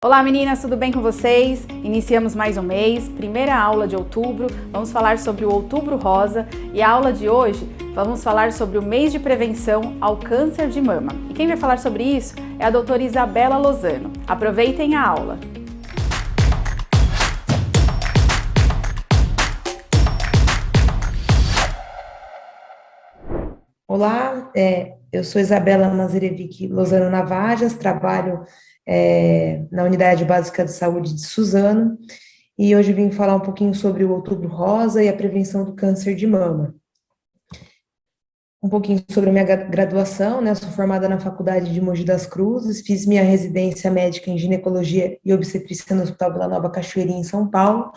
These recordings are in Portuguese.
Olá meninas, tudo bem com vocês? Iniciamos mais um mês, primeira aula de outubro, vamos falar sobre o Outubro Rosa e a aula de hoje vamos falar sobre o mês de prevenção ao câncer de mama. E quem vai falar sobre isso é a doutora Isabela Lozano. Aproveitem a aula! Olá, eu sou Isabela Mazerevic Lozano Navajas, trabalho na Unidade Básica de Saúde de Suzano, e hoje vim falar um pouquinho sobre o Outubro Rosa e a prevenção do câncer de mama. Um pouquinho sobre a minha graduação, né? Sou formada na Faculdade de Mogi das Cruzes, fiz minha residência médica em ginecologia e obstetrícia no Hospital Vila Nova Cachoeirinha, em São Paulo,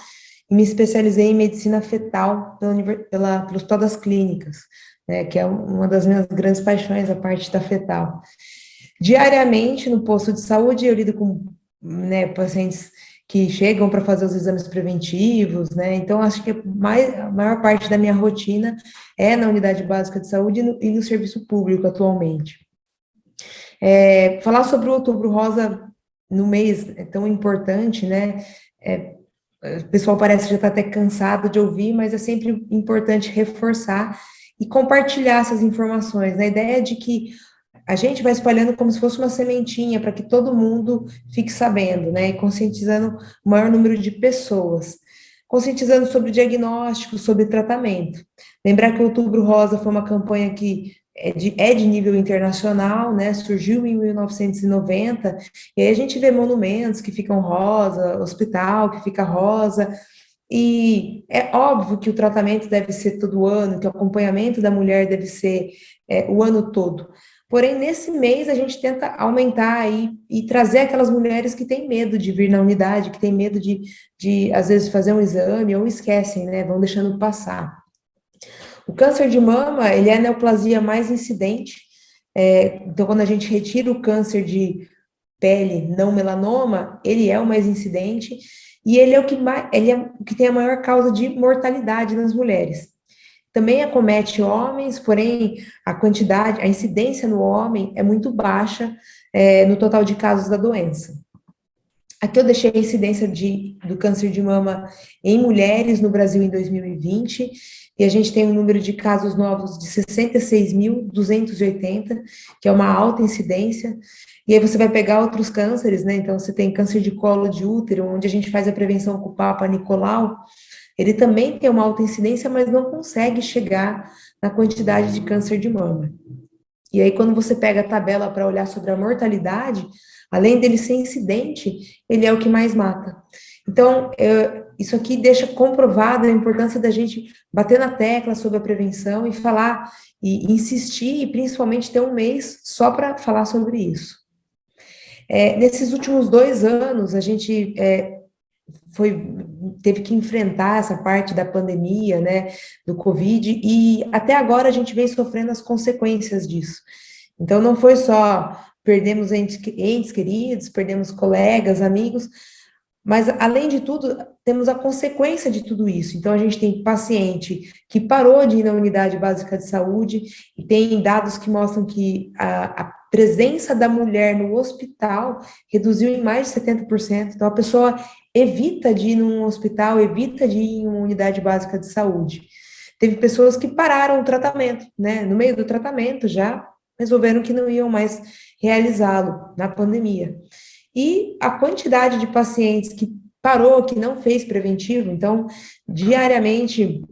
e me especializei em medicina fetal pelo Hospital das Clínicas, né, que é uma das minhas grandes paixões, a parte da fetal. Diariamente, no posto de saúde, eu lido com, né, pacientes que chegam para fazer os exames preventivos, né, então acho que a maior parte da minha rotina é na unidade básica de saúde e no serviço público atualmente. Falar sobre o Outubro Rosa no mês é tão importante, né, o pessoal parece que já está até cansado de ouvir, mas é sempre importante reforçar e compartilhar essas informações, na ideia de que a gente vai espalhando como se fosse uma sementinha para que todo mundo fique sabendo, né, e conscientizando o maior número de pessoas, conscientizando sobre diagnóstico, sobre tratamento. Lembrar que o Outubro Rosa foi uma campanha que é de nível internacional, né, surgiu em 1990, e aí a gente vê monumentos que ficam rosa, hospital que fica rosa, e é óbvio que o tratamento deve ser todo ano, que o acompanhamento da mulher deve ser o ano todo. Porém, nesse mês, a gente tenta aumentar aí e trazer aquelas mulheres que têm medo de vir na unidade, que têm medo de às vezes, fazer um exame ou esquecem, né? Vão deixando passar. O câncer de mama, ele é a neoplasia mais incidente. Então, quando a gente retira o câncer de pele não melanoma, ele é o mais incidente e ele é o que tem a maior causa de mortalidade nas mulheres. Também acomete homens, porém a incidência no homem é muito baixa no total de casos da doença. Aqui eu deixei a incidência do câncer de mama em mulheres no Brasil em 2020, e a gente tem um número de casos novos de 66.280, que é uma alta incidência. E aí você vai pegar outros cânceres, né? Então você tem câncer de colo de útero, onde a gente faz a prevenção com o Papa Nicolau. Ele também tem uma alta incidência, mas não consegue chegar na quantidade de câncer de mama. E aí, quando você pega a tabela para olhar sobre a mortalidade, além dele ser incidente, ele é o que mais mata. Então, isso aqui deixa comprovada a importância da gente bater na tecla sobre a prevenção e falar, e insistir, e principalmente ter um mês só para falar sobre isso. Nesses últimos 2 anos, a gente teve que enfrentar essa parte da pandemia, né, do Covid, e até agora a gente vem sofrendo as consequências disso. Então, não foi só perdemos entes queridos, perdemos colegas, amigos, mas, além de tudo, temos a consequência de tudo isso. Então, a gente tem paciente que parou de ir na unidade básica de saúde, e tem dados que mostram que a presença da mulher no hospital reduziu em mais de 70%. Então, a pessoa evita de ir num hospital, evita de ir em uma unidade básica de saúde. Teve pessoas que pararam o tratamento, né? No meio do tratamento já resolveram que não iam mais realizá-lo na pandemia. E a quantidade de pacientes que parou, que não fez preventivo, então, diariamente,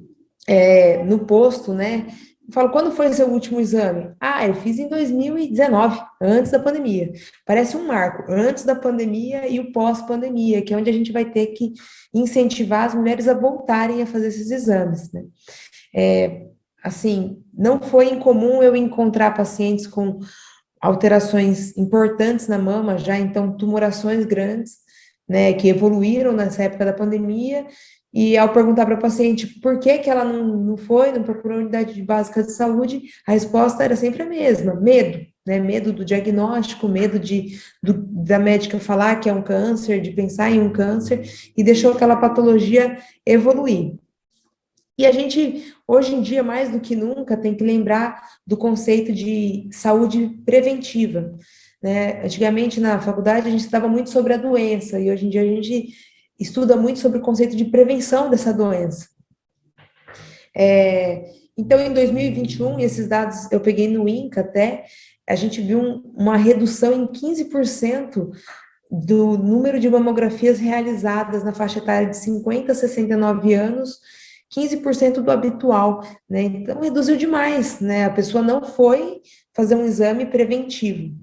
no posto, né, eu falo, quando foi o seu último exame? Ah, eu fiz em 2019, antes da pandemia. Parece um marco, antes da pandemia e o pós-pandemia, que é onde a gente vai ter que incentivar as mulheres a voltarem a fazer esses exames, né. Assim, não foi incomum eu encontrar pacientes com alterações importantes na mama, já então tumorações grandes, né, que evoluíram nessa época da pandemia, e ao perguntar para a paciente por que que ela não procurou a unidade básica de saúde, a resposta era sempre a mesma, medo, né, medo do diagnóstico, medo da médica falar que é um câncer, de pensar em um câncer, e deixou aquela patologia evoluir. E a gente, hoje em dia, mais do que nunca, tem que lembrar do conceito de saúde preventiva, né? Antigamente, na faculdade, a gente estudava muito sobre a doença, e hoje em dia a gente estuda muito sobre o conceito de prevenção dessa doença. Então, em 2021, esses dados eu peguei no INCA até, a gente viu uma redução em 15% do número de mamografias realizadas na faixa etária de 50 a 69 anos, 15% do habitual, né? Então, reduziu demais, né? A pessoa não foi fazer um exame preventivo.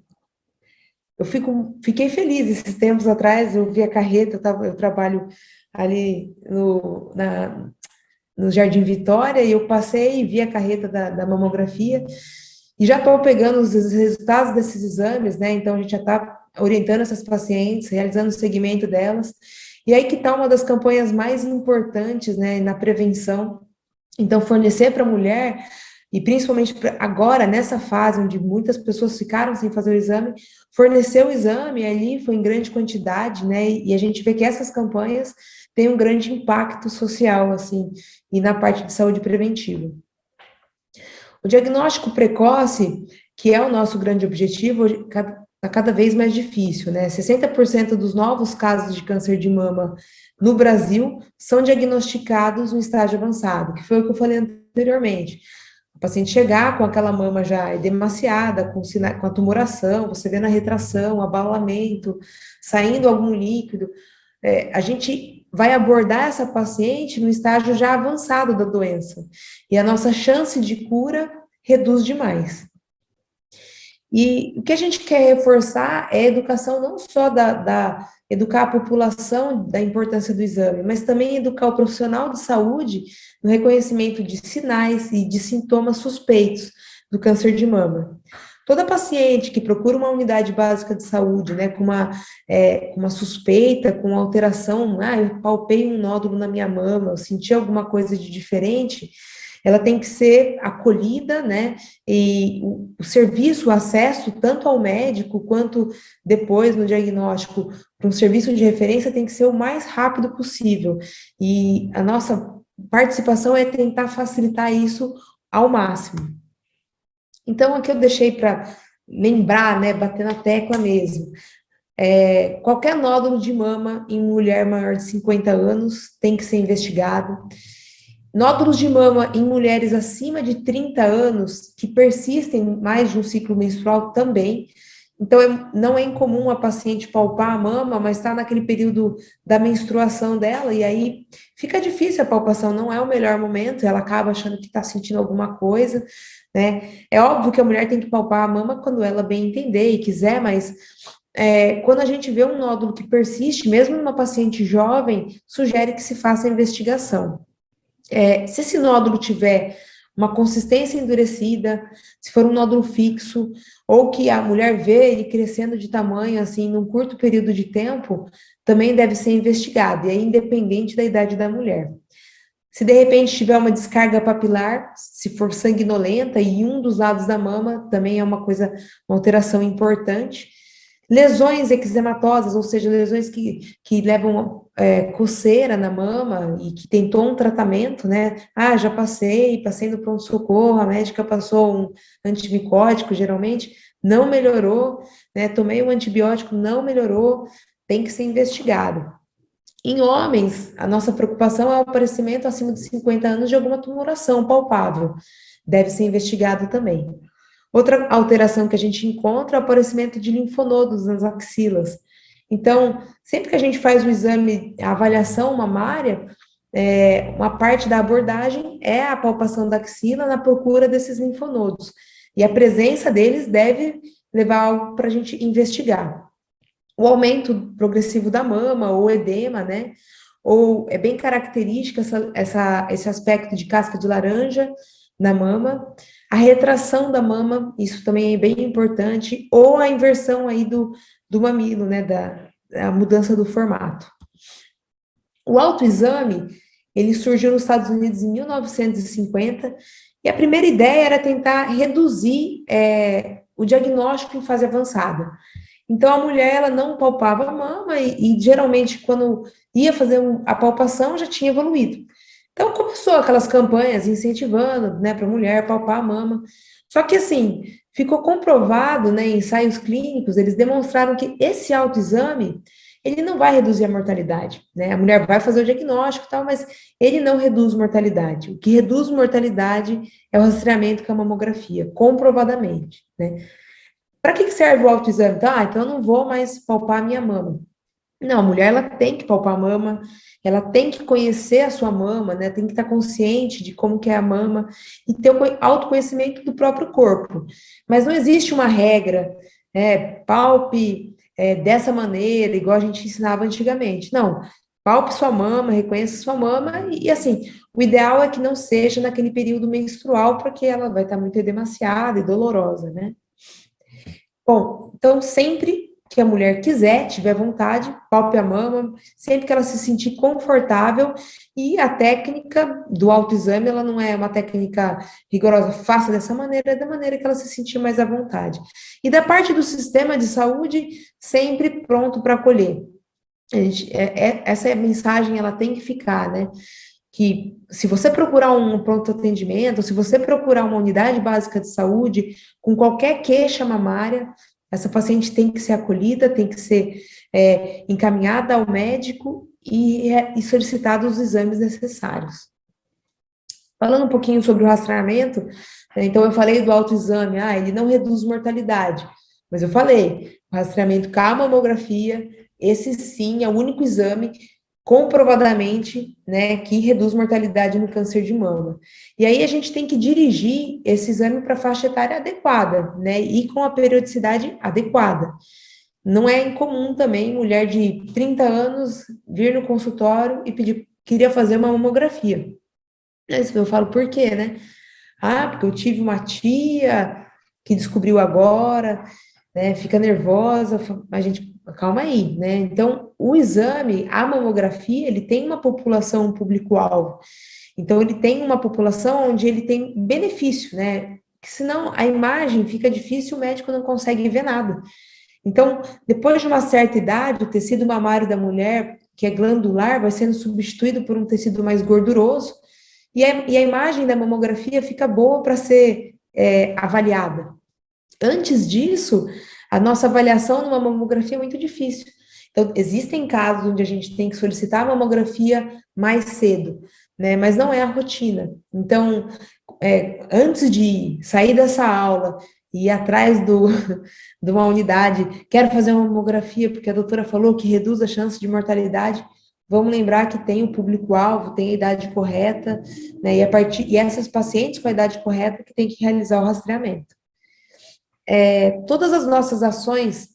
Fiquei feliz esses tempos atrás, eu vi a carreta, eu trabalho ali no Jardim Vitória, e eu passei e vi a carreta da mamografia, e já estou pegando os resultados desses exames, né? Então, a gente já está orientando essas pacientes, realizando o segmento delas, e aí que está uma das campanhas mais importantes, né, na prevenção. Então, fornecer para a mulher, e principalmente agora, nessa fase, onde muitas pessoas ficaram sem fazer o exame, fornecer o exame ali foi em grande quantidade, né, e a gente vê que essas campanhas têm um grande impacto social, assim, e na parte de saúde preventiva. O diagnóstico precoce, que é o nosso grande objetivo, está cada vez mais difícil, né? 60% dos novos casos de câncer de mama no Brasil são diagnosticados no estágio avançado, que foi o que eu falei anteriormente. O paciente chegar com aquela mama já edemaciada, com a tumoração, você vê na retração, abalamento, saindo algum líquido, a gente vai abordar essa paciente no estágio já avançado da doença, e a nossa chance de cura reduz demais. E o que a gente quer reforçar é a educação não só educar a população da importância do exame, mas também educar o profissional de saúde no reconhecimento de sinais e de sintomas suspeitos do câncer de mama. Toda paciente que procura uma unidade básica de saúde, né, com uma suspeita, com alteração, eu palpei um nódulo na minha mama, eu senti alguma coisa de diferente, ela tem que ser acolhida, né, e o serviço, o acesso, tanto ao médico, quanto depois no diagnóstico, para um serviço de referência, tem que ser o mais rápido possível, e a nossa participação é tentar facilitar isso ao máximo. Então, aqui eu deixei para lembrar, né, bater na tecla mesmo, qualquer nódulo de mama em mulher maior de 50 anos tem que ser investigado. Nódulos de mama em mulheres acima de 30 anos, que persistem mais de um ciclo menstrual também. Então, não é incomum a paciente palpar a mama, mas está naquele período da menstruação dela, e aí fica difícil a palpação, não é o melhor momento, ela acaba achando que está sentindo alguma coisa, né? É óbvio que a mulher tem que palpar a mama quando ela bem entender e quiser, mas quando a gente vê um nódulo que persiste, mesmo numa paciente jovem, sugere que se faça a investigação. Se esse nódulo tiver uma consistência endurecida, se for um nódulo fixo, ou que a mulher vê ele crescendo de tamanho, assim, num curto período de tempo, também deve ser investigado, e é independente da idade da mulher. Se de repente tiver uma descarga papilar, se for sanguinolenta, e um dos lados da mama, também é uma alteração importante. Lesões eczematosas, ou seja, lesões que levam coceira na mama e que tentou um tratamento, né? Já passei no pronto-socorro, a médica passou um antimicótico, geralmente, não melhorou, né? Tomei um antibiótico, não melhorou, tem que ser investigado. Em homens, a nossa preocupação é o aparecimento acima de 50 anos de alguma tumoração palpável, deve ser investigado também. Outra alteração que a gente encontra é o aparecimento de linfonodos nas axilas. Então, sempre que a gente faz o exame, a avaliação mamária, uma parte da abordagem é a palpação da axila na procura desses linfonodos. E a presença deles deve levar algo para a gente investigar. O aumento progressivo da mama, ou edema, né? Ou é bem característica esse aspecto de casca de laranja na mama. A retração da mama, isso também é bem importante, ou a inversão aí do mamilo, né, da mudança do formato. O autoexame, ele surgiu nos Estados Unidos em 1950, e a primeira ideia era tentar reduzir o diagnóstico em fase avançada. Então, a mulher, ela não palpava a mama, e geralmente, quando ia fazer a palpação, já tinha evoluído. Então, começou aquelas campanhas incentivando, né, para a mulher palpar a mama. Só que, assim, ficou comprovado, né, em ensaios clínicos, eles demonstraram que esse autoexame, ele não vai reduzir a mortalidade, né? A mulher vai fazer o diagnóstico e tal, mas ele não reduz mortalidade. O que reduz mortalidade é o rastreamento com a mamografia, comprovadamente, né? Para que serve o autoexame? Então eu não vou mais palpar a minha mama. Não, a mulher ela tem que palpar a mama, ela tem que conhecer a sua mama, né? Tem que estar consciente de como que é a mama e ter o autoconhecimento do próprio corpo. Mas não existe uma regra, palpe dessa maneira, igual a gente ensinava antigamente. Não, palpe sua mama, reconheça sua mama e assim, o ideal é que não seja naquele período menstrual, porque ela vai estar muito edemaciada e dolorosa, né? Bom, então sempre que a mulher quiser, tiver vontade, palpe a mama, sempre que ela se sentir confortável, e a técnica do autoexame, ela não é uma técnica rigorosa, faça dessa maneira, é da maneira que ela se sentir mais à vontade. E da parte do sistema de saúde, sempre pronto para acolher. Essa mensagem, ela tem que ficar, né? Que se você procurar um pronto atendimento, se você procurar uma unidade básica de saúde com qualquer queixa mamária, essa paciente tem que ser acolhida, tem que ser encaminhada ao médico e solicitados os exames necessários. Falando um pouquinho sobre o rastreamento, então eu falei do autoexame, ele não reduz mortalidade, mas eu falei, o rastreamento com a mamografia, esse sim é o único exame comprovadamente, né, que reduz mortalidade no câncer de mama. E aí a gente tem que dirigir esse exame para a faixa etária adequada, né, e com a periodicidade adequada. Não é incomum também mulher de 30 anos vir no consultório e pedir, queria fazer uma mamografia. Aí eu falo, por quê, né? Porque eu tive uma tia que descobriu agora, né? Fica nervosa, a gente, calma aí, né? Então, o exame, a mamografia, ele tem uma população, um público-alvo. Então, ele tem uma população onde ele tem benefício, né? Que senão a imagem fica difícil, o médico não consegue ver nada. Então, depois de uma certa idade, o tecido mamário da mulher, que é glandular, vai sendo substituído por um tecido mais gorduroso, e a imagem da mamografia fica boa para ser avaliada. Antes disso, a nossa avaliação numa mamografia é muito difícil. Então, existem casos onde a gente tem que solicitar a mamografia mais cedo, né? Mas não é a rotina. Então, antes de sair dessa aula e ir atrás de uma unidade, quero fazer uma mamografia porque a doutora falou que reduz a chance de mortalidade, vamos lembrar que tem o público-alvo, tem a idade correta, né? E essas pacientes com a idade correta que tem que realizar o rastreamento. Todas as nossas ações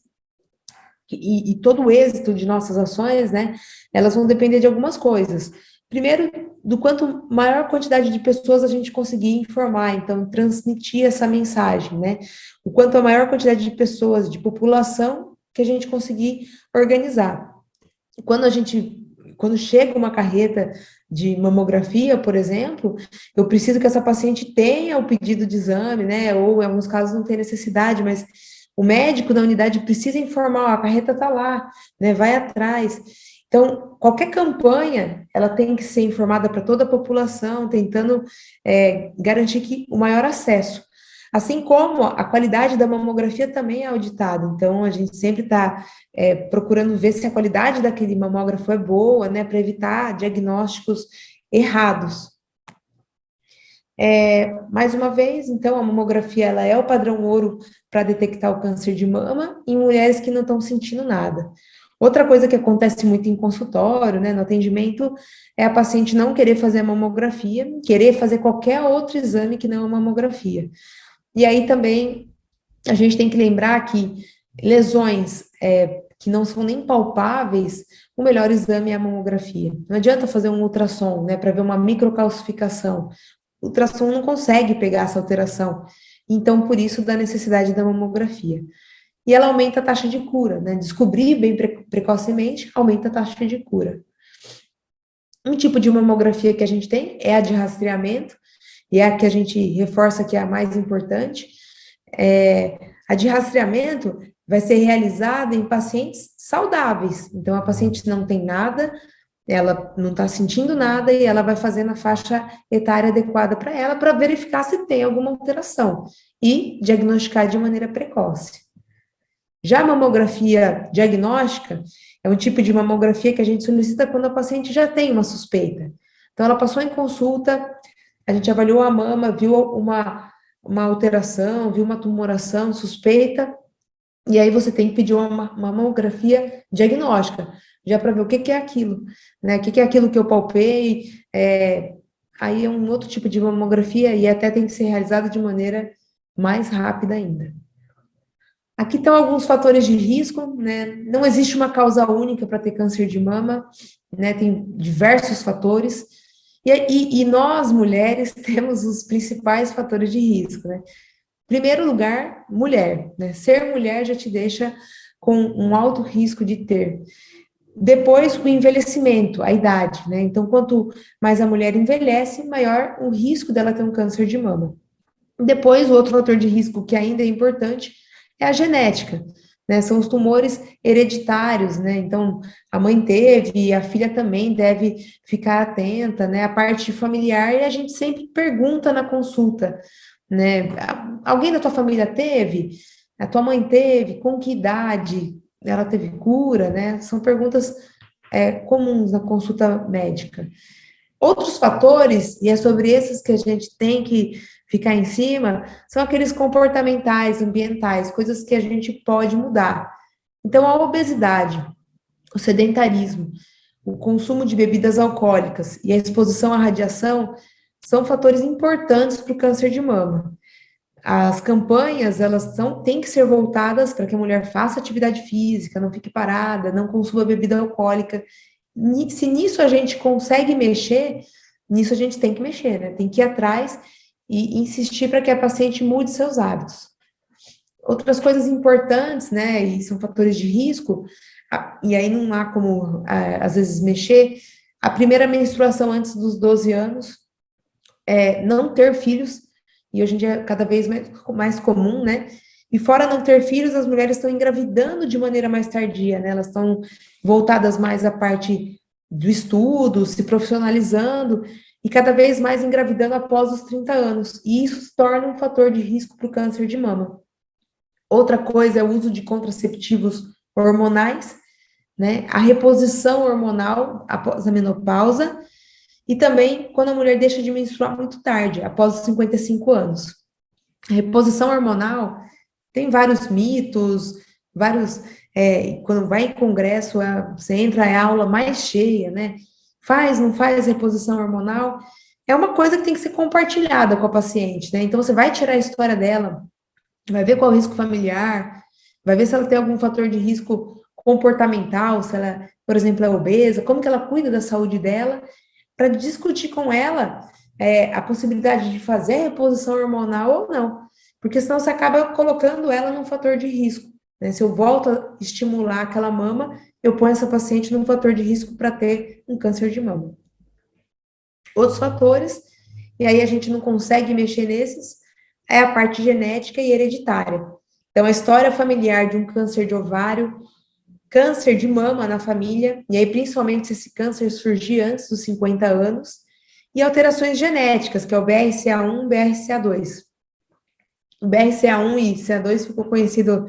e todo o êxito de nossas ações, né, elas vão depender de algumas coisas. Primeiro, do quanto maior quantidade de pessoas a gente conseguir informar, então, transmitir essa mensagem, né? O quanto a maior quantidade de pessoas, de população, que a gente conseguir organizar. Quando chega uma carreta de mamografia, por exemplo, eu preciso que essa paciente tenha o pedido de exame, né? Ou em alguns casos não tem necessidade, mas o médico da unidade precisa informar, a carreta está lá, né? Vai atrás. Então, qualquer campanha, ela tem que ser informada para toda a população, tentando garantir o maior acesso. Assim como a qualidade da mamografia também é auditada, então a gente sempre está procurando ver se a qualidade daquele mamógrafo é boa, né, para evitar diagnósticos errados. Mais uma vez, então, a mamografia ela é o padrão ouro para detectar o câncer de mama em mulheres que não estão sentindo nada. Outra coisa que acontece muito em consultório, né, no atendimento, é a paciente não querer fazer a mamografia, querer fazer qualquer outro exame que não a mamografia. E aí também a gente tem que lembrar que lesões que não são nem palpáveis, o melhor exame é a mamografia. Não adianta fazer um ultrassom, né, para ver uma microcalcificação. O ultrassom não consegue pegar essa alteração. Então, por isso, da necessidade da mamografia. E ela aumenta a taxa de cura, né? Descobrir bem precocemente aumenta a taxa de cura. Um tipo de mamografia que a gente tem é a de rastreamento, e é a que a gente reforça que é a mais importante. A de rastreamento vai ser realizada em pacientes saudáveis. Então, a paciente não tem nada, ela não está sentindo nada e ela vai fazer na faixa etária adequada para ela, para verificar se tem alguma alteração. e diagnosticar de maneira precoce. Já a mamografia diagnóstica é um tipo de mamografia que a gente solicita quando a paciente já tem uma suspeita. Então, ela passou em consulta, a gente avaliou a mama, viu uma alteração, viu uma tumoração suspeita, e aí você tem que pedir uma mamografia diagnóstica, já para ver o que que é aquilo, né? O que que é aquilo que eu palpei, aí é um outro tipo de mamografia e até tem que ser realizado de maneira mais rápida ainda. Aqui estão alguns fatores de risco, né? Não existe uma causa única para ter câncer de mama, né? Tem diversos fatores. E nós, mulheres, temos os principais fatores de risco, né? Primeiro lugar, mulher, né? Ser mulher já te deixa com um alto risco de ter. Depois, o envelhecimento, a idade, né? Então, quanto mais a mulher envelhece, maior o risco dela ter um câncer de mama. Depois, o outro fator de risco que ainda é importante é a genética, né? São os tumores hereditários, né? Então, a mãe teve e a filha também deve ficar atenta, né? A parte familiar, e a gente sempre pergunta na consulta, né? Alguém da tua família teve? A tua mãe teve? Com que idade? Ela teve cura, né? São perguntas comuns na consulta médica. Outros fatores, e é sobre esses que a gente tem que ficar em cima, são aqueles comportamentais, ambientais, coisas que a gente pode mudar. Então, a obesidade, o sedentarismo, o consumo de bebidas alcoólicas e a exposição à radiação são fatores importantes para o câncer de mama. As campanhas, têm que ser voltadas para que a mulher faça atividade física, não fique parada, não consuma bebida alcoólica. Se nisso a gente consegue mexer, nisso a gente tem que mexer, né? Tem que ir atrás e insistir para que a paciente mude seus hábitos. Outras coisas importantes, né, e são fatores de risco, e aí não há como, às vezes, mexer, a primeira menstruação antes dos 12 anos, não ter filhos, e hoje em dia é cada vez mais comum, né, e fora não ter filhos, as mulheres estão engravidando de maneira mais tardia, né, elas estão voltadas mais à parte do estudo, se profissionalizando, e cada vez mais engravidando após os 30 anos, e isso se torna um fator de risco para o câncer de mama. Outra coisa é o uso de contraceptivos hormonais, né? A reposição hormonal após a menopausa e também quando a mulher deixa de menstruar muito tarde, após os 55 anos. A reposição hormonal tem vários mitos, quando vai em congresso, você entra, é a aula mais cheia, né? Faz, não faz reposição hormonal? É uma coisa que tem que ser compartilhada com a paciente, né? Então, você vai tirar a história dela, vai ver qual é o risco familiar, vai ver se ela tem algum fator de risco comportamental, se ela, por exemplo, é obesa, como que ela cuida da saúde dela, para discutir com ela a possibilidade de fazer a reposição hormonal ou não, porque senão você acaba colocando ela num fator de risco, né? Se eu volto a estimular aquela mama, eu ponho essa paciente num fator de risco para ter um câncer de mama. Outros fatores, e aí a gente não consegue mexer nesses, é a parte genética e hereditária. Então, a história familiar de um câncer de ovário, câncer de mama na família, e aí principalmente se esse câncer surgir antes dos 50 anos, e alterações genéticas, que é o BRCA1 e BRCA2. O BRCA1 e CA2 ficou conhecido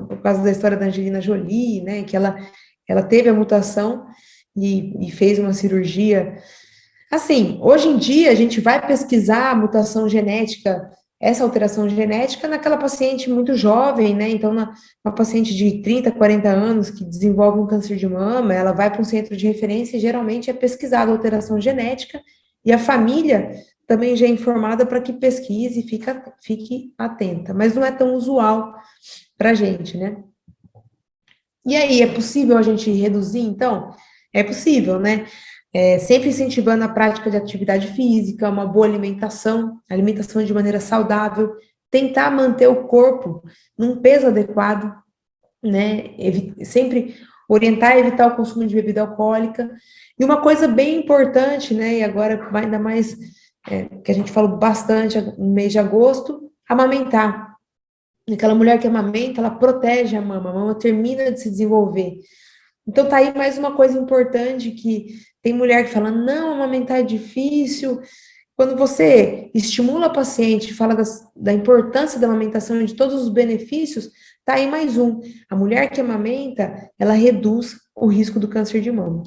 por causa da história da Angelina Jolie, né, que ela teve a mutação e fez uma cirurgia. Assim, hoje em dia, a gente vai pesquisar a mutação genética, essa alteração genética naquela paciente muito jovem, né? Então, uma paciente de 30, 40 anos que desenvolve um câncer de mama, ela vai para um centro de referência e geralmente é pesquisada a alteração genética e a família também já é informada para que pesquise e fique atenta, mas não é tão usual para a gente, né? E aí, é possível a gente reduzir, então? É possível, né? Sempre incentivando a prática de atividade física, uma boa alimentação de maneira saudável, tentar manter o corpo num peso adequado, né? Sempre orientar a evitar o consumo de bebida alcoólica. E uma coisa bem importante, né? E agora, ainda mais que a gente falou bastante no mês de agosto, amamentar. Aquela mulher que amamenta, ela protege a mama termina de se desenvolver. Então, tá aí mais uma coisa importante que tem mulher que fala, não, amamentar é difícil, Quando você estimula a paciente, fala da importância da amamentação e de todos os benefícios, tá aí mais um. A mulher que amamenta, ela reduz o risco do câncer de mama.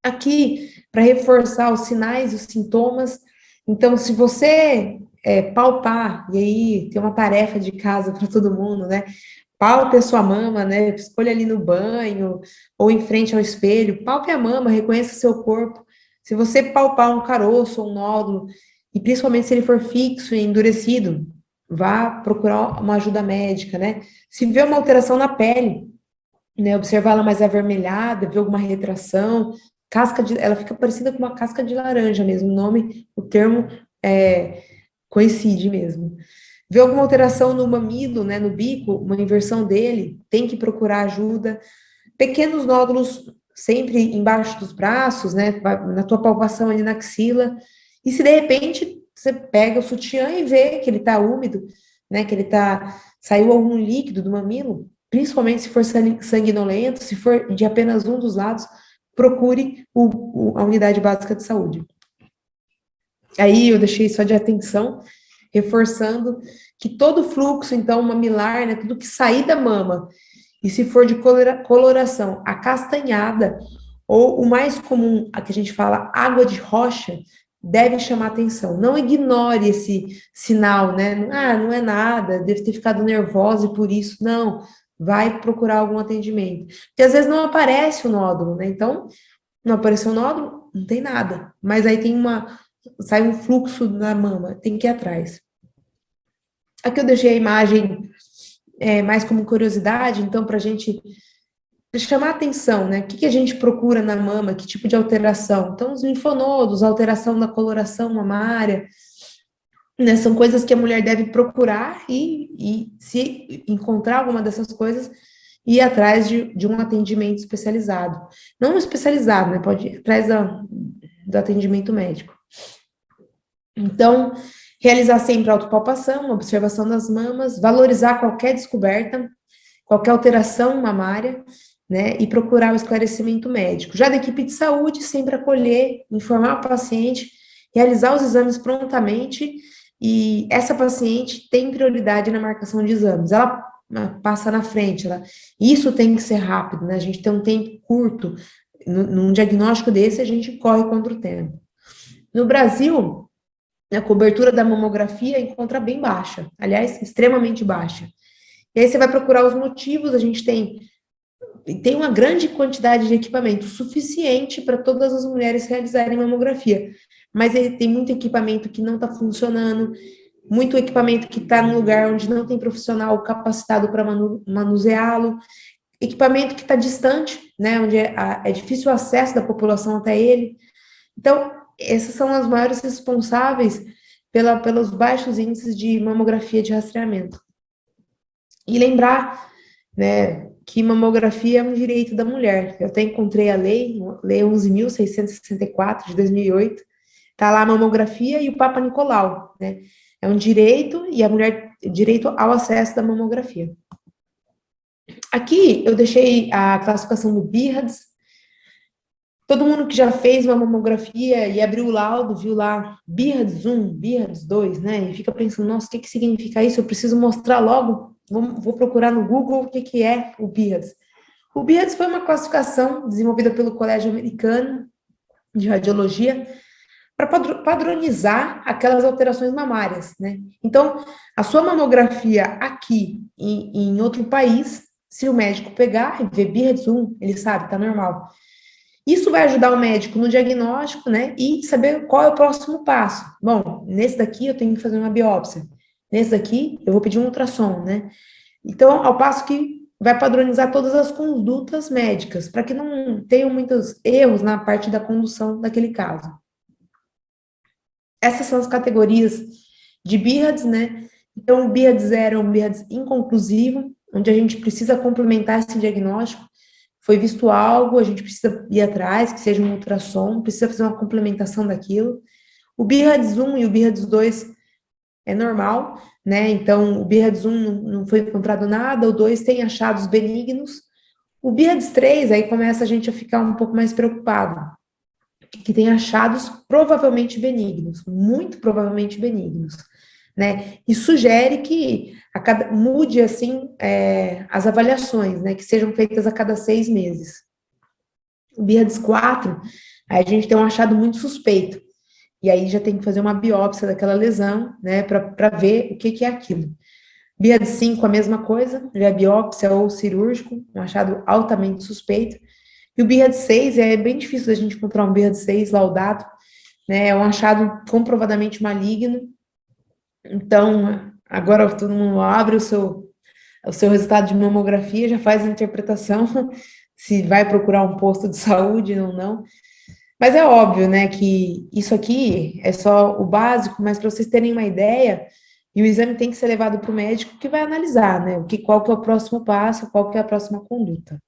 Aqui, para reforçar os sinais e os sintomas, então, se você palpar, e aí tem uma tarefa de casa para todo mundo, né? Palpe a sua mama, né? Escolha ali no banho ou em frente ao espelho, palpe a mama, reconheça seu corpo. Se você palpar um caroço ou um nódulo, e principalmente se ele for fixo e endurecido, vá procurar uma ajuda médica, né? Se vê uma alteração na pele, né? Observar ela mais avermelhada, ver alguma retração, ela fica parecida com uma casca de laranja mesmo, o nome, o termo coincide mesmo. Vê alguma alteração no mamilo, né, no bico, uma inversão dele, tem que procurar ajuda. Pequenos nódulos sempre embaixo dos braços, né, na tua palpação ali na axila. E se de repente você pega o sutiã e vê que ele tá úmido, né, que saiu algum líquido do mamilo, principalmente se for sanguinolento, se for de apenas um dos lados, procure a unidade básica de saúde. Aí eu deixei só de atenção, reforçando que todo fluxo, então, mamilar, né, tudo que sair da mama, e se for de coloração acastanhada, ou o mais comum, a que a gente fala água de rocha, deve chamar atenção. Não ignore esse sinal, né? Não é nada, deve ter ficado nervosa e por isso. Não, vai procurar algum atendimento. Porque às vezes não aparece o nódulo, né? Então, não apareceu o nódulo, não tem nada. Mas aí sai um fluxo na mama, tem que ir atrás. Aqui eu deixei a imagem mais como curiosidade, então, para a gente chamar atenção, né? O que a gente procura na mama, que tipo de alteração? Então, os linfonodos, alteração da coloração mamária, né? São coisas que a mulher deve procurar e se encontrar alguma dessas coisas, ir atrás de um atendimento especializado. Não especializado, né? Pode ir atrás do atendimento médico. Então, realizar sempre autopalpação, observação das mamas, valorizar qualquer descoberta, qualquer alteração mamária, né, e procurar o esclarecimento médico. Já da equipe de saúde, sempre acolher, informar o paciente, realizar os exames prontamente, e essa paciente tem prioridade na marcação de exames. Ela passa na frente, isso tem que ser rápido, né, a gente tem um tempo curto, num diagnóstico desse, a gente corre contra o tempo. No Brasil, a cobertura da mamografia encontra bem baixa, aliás, extremamente baixa. E aí você vai procurar os motivos, a gente tem uma grande quantidade de equipamento suficiente para todas as mulheres realizarem mamografia, mas tem muito equipamento que não está funcionando, muito equipamento que está num lugar onde não tem profissional capacitado para manuseá-lo, equipamento que está distante, né, onde é difícil o acesso da população até ele. Então, essas são as maiores responsáveis pelos baixos índices de mamografia de rastreamento. E lembrar, né, que mamografia é um direito da mulher. Eu até encontrei a lei 11.664, de 2008, está lá a mamografia e o Papa Nicolau, né? É um direito, e a mulher, direito ao acesso da mamografia. Aqui eu deixei a classificação do BIRADS. Todo mundo que já fez uma mamografia e abriu o laudo, viu lá BIRADS 1, BIRADS 2, né? E fica pensando, nossa, o que significa isso? Eu preciso mostrar logo. Vou procurar no Google o que é o BIRADS. O BIRADS foi uma classificação desenvolvida pelo Colégio Americano de Radiologia para padronizar aquelas alterações mamárias, né? Então, a sua mamografia aqui em outro país, se o médico pegar e ver BIRADS 1, ele sabe, tá normal. Isso vai ajudar o médico no diagnóstico, né, e saber qual é o próximo passo. Bom, nesse daqui eu tenho que fazer uma biópsia. Nesse daqui eu vou pedir um ultrassom, né? Então, ao passo que vai padronizar todas as condutas médicas, para que não tenham muitos erros na parte da condução daquele caso. Essas são as categorias de BIRADS, né? Então, o BIRADS 0 é um BIRADS inconclusivo, onde a gente precisa complementar esse diagnóstico. Foi visto algo, a gente precisa ir atrás, que seja um ultrassom, precisa fazer uma complementação daquilo. O BIRADS 1 e o BIRADS 2 é normal, né? Então, o BIRADS 1 não foi encontrado nada, o 2 tem achados benignos. O BIRADS 3, aí começa a gente a ficar um pouco mais preocupado, que tem achados provavelmente benignos, muito provavelmente benignos, né? E sugere que mude, assim, as avaliações, né? Que sejam feitas a cada 6 meses. O BIRADS 4, aí a gente tem um achado muito suspeito, e aí já tem que fazer uma biópsia daquela lesão, né? Para ver o que é aquilo. BIRADS 5, a mesma coisa, já é biópsia ou cirúrgico, um achado altamente suspeito. E o BIRADS 6, é bem difícil da gente encontrar um BIRADS 6 laudado, né? É um achado comprovadamente maligno. Então, agora todo mundo abre o seu resultado de mamografia, já faz a interpretação se vai procurar um posto de saúde ou não. Mas é óbvio, né, que isso aqui é só o básico, mas para vocês terem uma ideia, e o exame tem que ser levado para o médico que vai analisar, né, qual que é o próximo passo, qual que é a próxima conduta.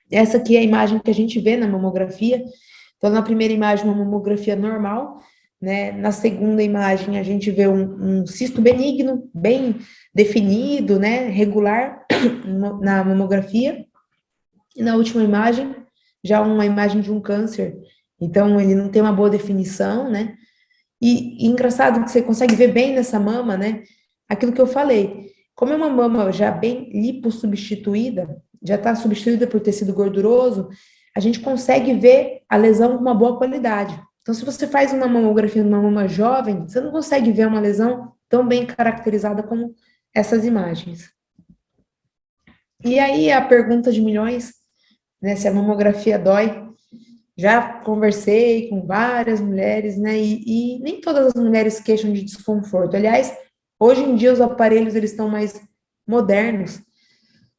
Essa aqui é a imagem que a gente vê na mamografia. Então, na primeira imagem, uma mamografia normal, né? Na segunda imagem, a gente vê um cisto benigno, bem definido, né? Regular na mamografia. E na última imagem, já uma imagem de um câncer. Então, ele não tem uma boa definição, né? E engraçado que você consegue ver bem nessa mama, né? Aquilo que eu falei. Como é uma mama já bem lipossubstituída, já está substituída por tecido gorduroso, a gente consegue ver a lesão com uma boa qualidade. Então, se você faz uma mamografia numa mama jovem, você não consegue ver uma lesão tão bem caracterizada como essas imagens. E aí, a pergunta de milhões, né, se a mamografia dói. Já conversei com várias mulheres, né, e nem todas as mulheres queixam de desconforto. Aliás, hoje em dia os aparelhos, eles estão mais modernos.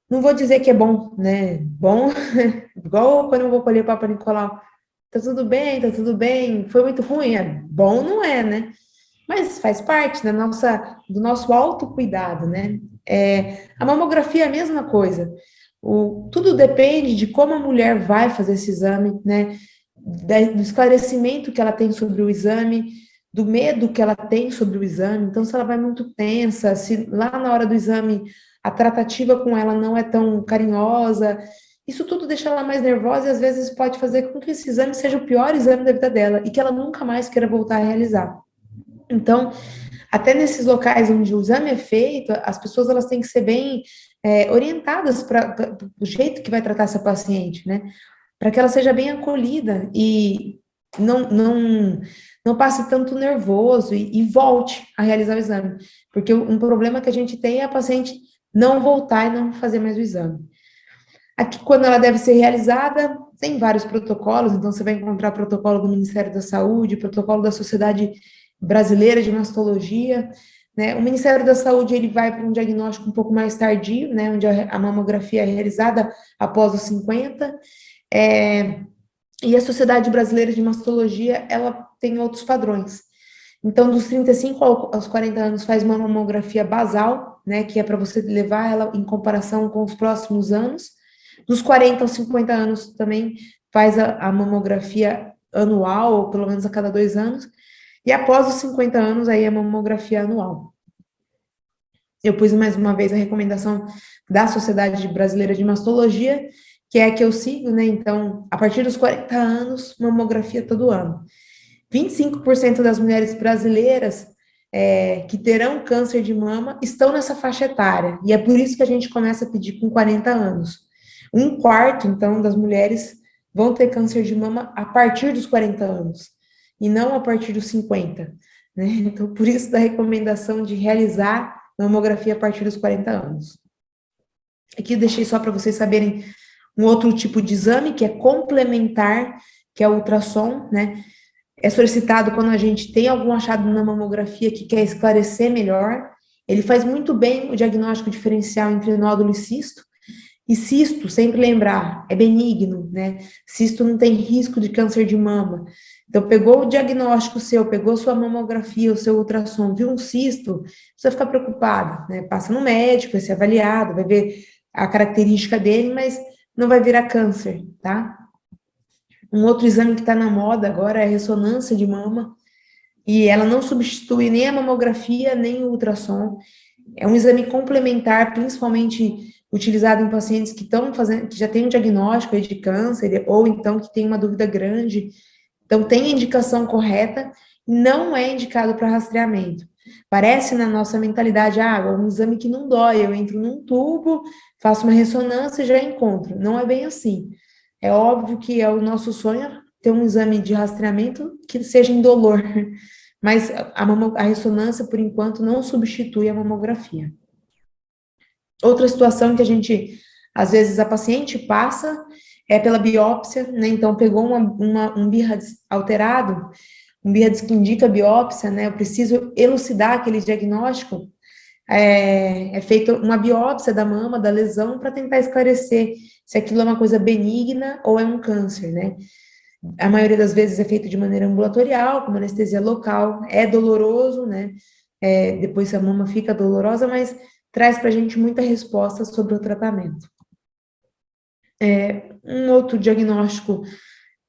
Não vou dizer que é bom, né, bom, igual quando eu vou colher Papa Nicolau, tá tudo bem, foi muito ruim, é bom, não é, né? Mas faz parte do nosso autocuidado, né? A mamografia é a mesma coisa. Tudo depende de como a mulher vai fazer esse exame, né? Do esclarecimento que ela tem sobre o exame, do medo que ela tem sobre o exame. Então, se ela vai muito tensa, se lá na hora do exame a tratativa com ela não é tão carinhosa, isso tudo deixa ela mais nervosa e às vezes pode fazer com que esse exame seja o pior exame da vida dela e que ela nunca mais queira voltar a realizar. Então, até nesses locais onde o exame é feito, as pessoas elas têm que ser bem orientadas para o jeito que vai tratar essa paciente, né? Para que ela seja bem acolhida e não passe tanto nervoso e volte a realizar o exame. Porque um problema que a gente tem é a paciente não voltar e não fazer mais o exame. Aqui, quando ela deve ser realizada, tem vários protocolos, então você vai encontrar protocolo do Ministério da Saúde, protocolo da Sociedade Brasileira de Mastologia, né? O Ministério da Saúde, ele vai para um diagnóstico um pouco mais tardio, né, onde a mamografia é realizada após os 50, e a Sociedade Brasileira de Mastologia, ela tem outros padrões. Então, dos 35 aos 40 anos, faz uma mamografia basal, né, que é para você levar ela em comparação com os próximos anos. Dos 40 aos 50 anos também faz a mamografia anual, ou pelo menos a cada 2 anos. E após os 50 anos, aí a mamografia anual. Eu pus mais uma vez a recomendação da Sociedade Brasileira de Mastologia, que é a que eu sigo, né? Então, a partir dos 40 anos, mamografia todo ano. 25% das mulheres brasileiras que terão câncer de mama estão nessa faixa etária, e é por isso que a gente começa a pedir com 40 anos. 1/4, então, das mulheres vão ter câncer de mama a partir dos 40 anos, e não a partir dos 50, né? Então, por isso da recomendação de realizar mamografia a partir dos 40 anos. Aqui eu deixei só para vocês saberem um outro tipo de exame, que é complementar, que é o ultrassom, né? É solicitado quando a gente tem algum achado na mamografia que quer esclarecer melhor. Ele faz muito bem o diagnóstico diferencial entre nódulo e cisto. E cisto, sempre lembrar, é benigno, né? Cisto não tem risco de câncer de mama. Então, pegou o diagnóstico seu, pegou sua mamografia, o seu ultrassom, viu um cisto, você fica preocupado, né? Passa no médico, vai ser avaliado, vai ver a característica dele, mas não vai virar câncer, tá? Um outro exame que está na moda agora é a ressonância de mama, e ela não substitui nem a mamografia, nem o ultrassom. É um exame complementar, principalmente utilizado em pacientes que estão fazendo, que já têm um diagnóstico de câncer, ou então que tem uma dúvida grande. Então, tem a indicação correta, não é indicado para rastreamento. Parece na nossa mentalidade, é um exame que não dói, eu entro num tubo, faço uma ressonância e já encontro. Não é bem assim. É óbvio que é o nosso sonho ter um exame de rastreamento que seja indolor, mas a ressonância, por enquanto, não substitui a mamografia. Outra situação que às vezes, a paciente passa é pela biópsia, né? Então, pegou um BIRADS alterado, um BIRADS que indica biópsia, né? Eu preciso elucidar aquele diagnóstico. É feita uma biópsia da mama, da lesão, para tentar esclarecer se aquilo é uma coisa benigna ou é um câncer, né? A maioria das vezes é feito de maneira ambulatorial, com anestesia local, é doloroso, né? Depois a mama fica dolorosa, mas traz para a gente muita resposta sobre o tratamento. Um outro diagnóstico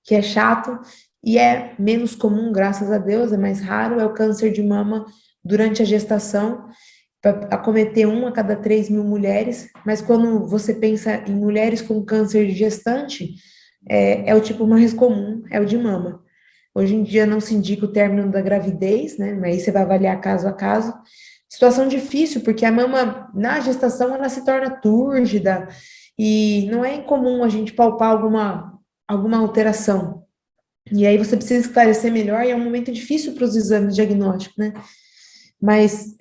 que é chato e é menos comum, graças a Deus, é mais raro, é o câncer de mama durante a gestação, acometer 1 a cada 3 mil mulheres, mas quando você pensa em mulheres com câncer de gestante, é o tipo mais comum, é o de mama. Hoje em dia não se indica o término da gravidez, né? Mas aí você vai avaliar caso a caso. Situação difícil, porque a mama, na gestação, ela se torna túrgida, e não é incomum a gente palpar alguma alteração. E aí você precisa esclarecer melhor, e é um momento difícil para os exames diagnósticos, né? Mas,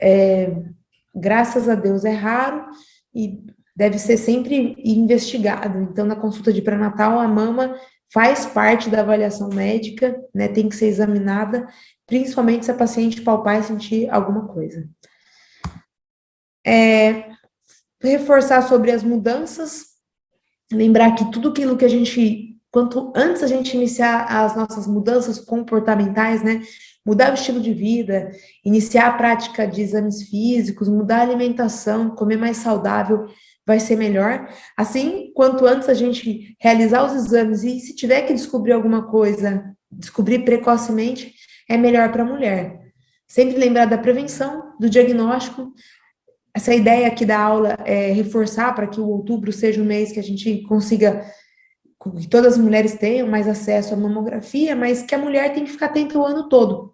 graças a Deus, é raro e deve ser sempre investigado. Então, na consulta de pré-natal, a mama faz parte da avaliação médica, né? Tem que ser examinada, principalmente se a paciente palpar e sentir alguma coisa. Reforçar sobre as mudanças, lembrar que tudo aquilo que quanto antes a gente iniciar as nossas mudanças comportamentais, né, mudar o estilo de vida, iniciar a prática de exames físicos, mudar a alimentação, comer mais saudável, vai ser melhor. Assim, quanto antes a gente realizar os exames e se tiver que descobrir alguma coisa, descobrir precocemente, é melhor para a mulher. Sempre lembrar da prevenção, do diagnóstico. Essa ideia aqui da aula é reforçar para que o outubro seja um mês que a gente consiga, que todas as mulheres tenham mais acesso à mamografia, mas que a mulher tem que ficar atenta o ano todo,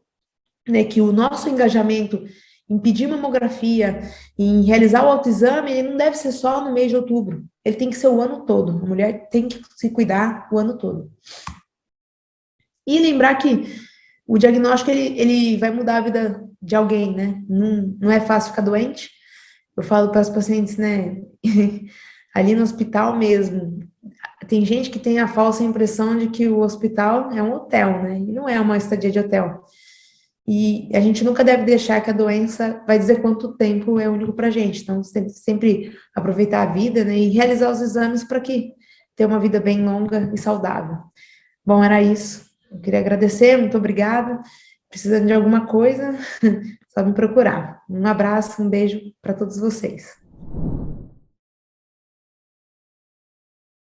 né? Que o nosso engajamento em pedir mamografia, em realizar o autoexame, ele não deve ser só no mês de outubro, ele tem que ser o ano todo, a mulher tem que se cuidar o ano todo. E lembrar que o diagnóstico, ele vai mudar a vida de alguém, né? Não é fácil ficar doente. Eu falo para as pacientes, né, ali no hospital mesmo, tem gente que tem a falsa impressão de que o hospital é um hotel, né, e não é uma estadia de hotel. E a gente nunca deve deixar que a doença vai dizer quanto tempo é único para a gente. Então, sempre aproveitar a vida, né, e realizar os exames para que ter uma vida bem longa e saudável. Bom, era isso. Eu queria agradecer, muito obrigada. Precisando de alguma coisa, só me procurar. Um abraço, um beijo para todos vocês.